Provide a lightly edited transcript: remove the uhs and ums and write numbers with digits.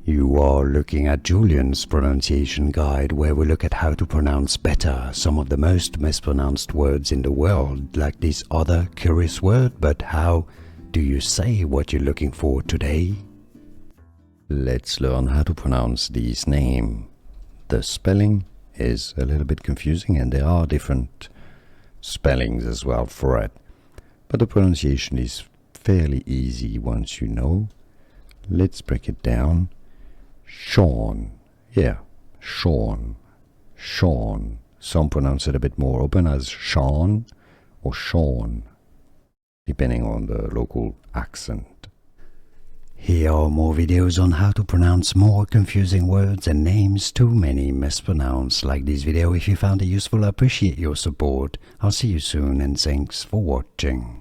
You are looking at Julian's pronunciation guide, where we look at how to pronounce better some of the most mispronounced words in the world, like this other curious word. But how do you say what you're looking for today? Let's learn how to pronounce this name. The spelling is a little bit confusing, and there are different spellings as well for it. But the pronunciation is fairly easy once you know. Let's break it down. Shaun. Yeah, Shaun. Shaun. Some pronounce it a bit more open as Shaun or Shaun, depending on the local accent. Here are more videos on how to pronounce more confusing words and names too many mispronounced. Like this video if you found it useful. I appreciate your support. I'll see you soon, and thanks for watching.